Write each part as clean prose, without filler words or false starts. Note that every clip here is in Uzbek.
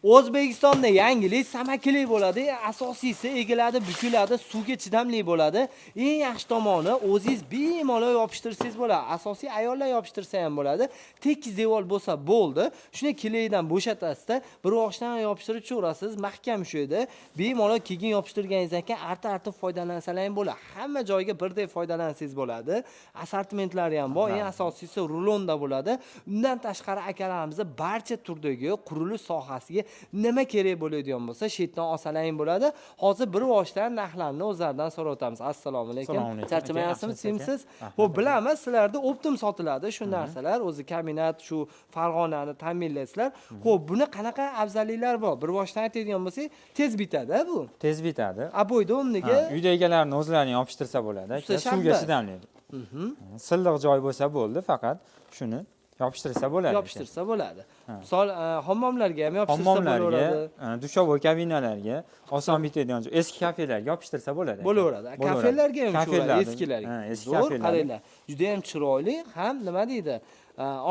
O'zbekistonda yangilik samakili bo'ladi. Asosiysi egiladi, bukiladi, suvga chidamli bo'ladi. Eng yaxshi tomoni o'zingiz bemalol yopishtirsangiz bo'ladi. Asosiy ayollar yopishtirsa ham bo'ladi. Tekis devor bo'lsa bo'ldi. Shuni kilaydan bo'shatasizda, bir oqshdan yopishtirib tushaverasiz. Mahkam ushlaydi. Bemalol keyin yopishtirganingizdan keyin arta-arta foydalansalar ham bo'ladi. Hamma joyga birdek foydalansangiz bo'ladi. Assortimentlari ham bor. Eng asosiysi rulonda bo'ladi. Undan tashqari akalarimiz barcha turdagi qurilish sohasiga nima kerak bo'ladigan bo'lsa, shetdan olsalang bo'ladi. Hozir bir voshdan narxlarni o'zlaridan so'rab o'tamiz. Assalomu alaykum. Charchamayapsizmi, simsiz? Xo'p, bilamiz, sizlarda optim sotiladi shu narsalar. O'zi kaminat, shu Farg'onani ta'minlaysizlar. Xo'p, buni qanaqa afzalliklar bor? Bir voshdan aytadigan bo'lsak, tez bitadi bu. Tez bitadi. Abo'yda o'rniga Uyda egalarni o'zlarini yopishtirsa bo'ladi. Suvga chidamli. Silliq joy bo'lsa bo'ldi, faqat shuni yopishtirsa bo'ladi. Yopishtirsa bo'ladi. Misol, hammomlarga ham yopishtirsa bo'laveradi. Hammomlarga, dushovoy kabinalarga, oson bitadigan joy, eski kafelarga yopishtirsa bo'ladi. Bo'laveradi. Kafelarga ham shu eskilarga. Eski kafelar. Qaranglar, juda ham chiroyli, ham nima deydi?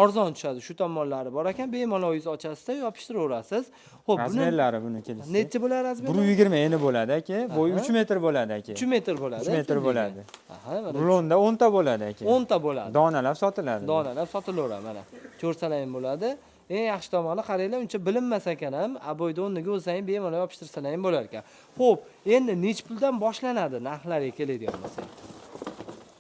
Arzon tushadi. Shu tomonlari bor ekan, bemalol o'zingiz ochasizda, yopishtiraverasiz. Xo'p, razmerlari buni kelsa. Necha bo'ladi razmeri? 120 eni bo'ladi aka, bo'yi 3 metr bo'ladi aka. 3 metr bo'ladi. 3 metr bo'ladi. Aha, mana Rulonda 10 ta bo'ladi aka. 10 ta bo'ladi. Donalab sotiladi. Donalab sotilaveradi mana. Ko'rsalar ham bo'ladi. Eng yaxshi tomoni qaranglar, uncha bilinmas ekan ham, abo'yda o'rniga o'zlaring bemalol yopishtirsalar ham bo'lar ekan. Xo'p, endi nech puldan boshlanadi narxlariga keladigan bo'lsak?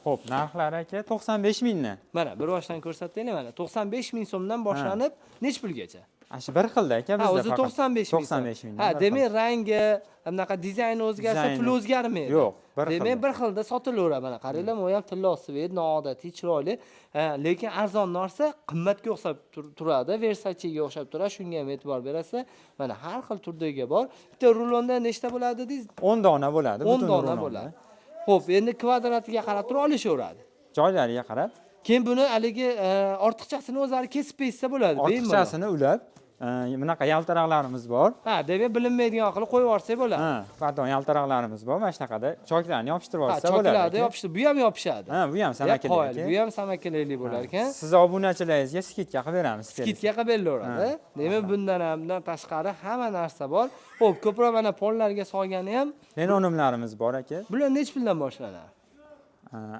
Xo'p, narxlari aka 95 mingdan. Mana bir boshdan ko'rsataylik mana. 95 ming so'mdan boshlanib, nech pulgacha? Shu bir xilda aka bizda o'zi 95 ming. 95 ming. Ha, demak rangi, bunaqa dizayni o'zgarsa, pul o'zgarmaydi. Yo'q, bir xil. Demak bir xilda sotilaveradi mana. Qaranglar, bu ham tilla svet, noodatiy, chiroyli, lekin arzon narsa qimmatga o'xshab turadi. Versace'ga o'xshab turadi. Shunga ham e'tibor berasizlar. Mana har xil turdagi bor. Bitta rulonda nechta bo'ladi dedingiz? 10 dona bo'ladi. 10 dona bo'ladi. Xo'p, endi kvadratiga qarab turib olishaveradi. Joylariga qarab. Keyin buni haligi ortiqchasini o'zlari kesib bersa bo'ladi. Ortiqchasini ulab, bunaqa yaltiroqlarimiz bor. Ha, demak bilinmaydigan qilib qo'yib yuborsak bo'ladi. Ha, pardon, yaltiroqlarimiz bor. Mana shunaqada choklarni yopishtirib olsa bo'ladi. Choklarni yopishtirib, bu ham yopishadi. Ha, bu ham samakilik aka. Bu ham samakilik bo'lar ekan. Siz obunachilaringizga skidka qilib beramiz. Skidka qilib berilaveradi. Demak, bundan ham tashqari hamma narsa bor. Xo'p, ko'proq mana pollarga solgani ham Lenonimlarimiz bor aka. bular nech puldan boshlanadi?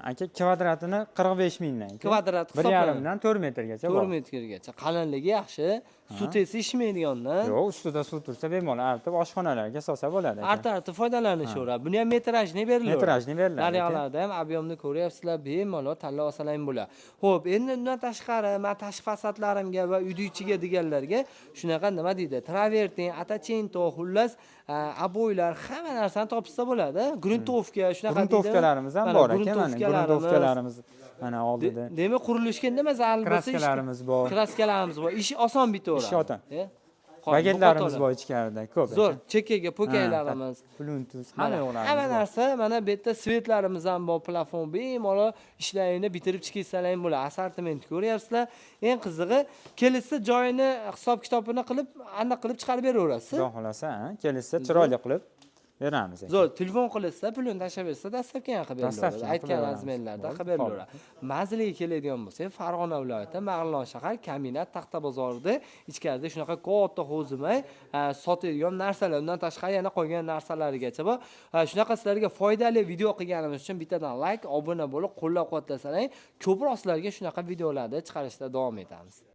Aka kvadratini 45 mingdan. Kvadrat hisoblanadi. 1,5 dan 4 metrgacha bor. 4 metrgacha. Qalinligi yaxshi. Suv tesi ishmaydigandan. Yo'q, ustida suv tursa bemalol artib oshxonalarga solsa bo'ladi aka. Arta-arta foydalanishaveradi. Buni ham metrajni beriladi. Metrajni beriladi. Naryoqlarda ham ob'yomni ko'ryapsizlar, bemalol tanlab olsalar ham bo'ladi. Xo'p, endi undan tashqari, men tashqi fasadlarimga va uyni ichiga deganlarga shunaqa nima deydi? Travertin, atachento, xullas, abo'ylar, hamma narsani topsa bo'ladi. Gruntovka, shunaqa deydi. Gruntovkalarimiz ham bor ekan, mana gruntovkalarimiz mana oldida. Demak, qurilishga nima zarur bo'lsa, kraskalarimiz bor. Kraskalarimiz bor. Ish oson bitaveradi. Ish oson. Paketlarimiz bor ichkarida, ko'p. Zo'r, chekkaga pokaylarimiz, Bluetooth, hamma narsa, mana bu yerda svetlarimiz ham bor, plafon bemalol ishlarini bitirib chiqarsalar ham bo'ladi. Assortiment ko'ryapsizlar. Eng qizig'i, kelsa joyini, hisob-kitobini qilib, aniq qilib chiqarib beraverasiz. Xudo xolasa, kelsa chiroyli qilib beramiz. Zo'r, telefon qilsa, pulini tashlab bersa, dastlabki ham qilib beraveradi. Aytgan razmerlarda qilib beraveradi. Manziliga keladigan bo'lsa, Farg'ona viloyati, Mag'ilon shahar, Kaminat, Taxta bozorida ichkarida shunaqa katta hozimay sotadigan narsalar, undan tashqari yana qolgan narsalarigacha bor. Shunaqa sizlarga foydali video qilganimiz uchun bittadan like, obuna bo'lib, qo'llab-quvvatlasangiz, ko'proq sizlarga shunaqa videolarni chiqarishda davom etamiz.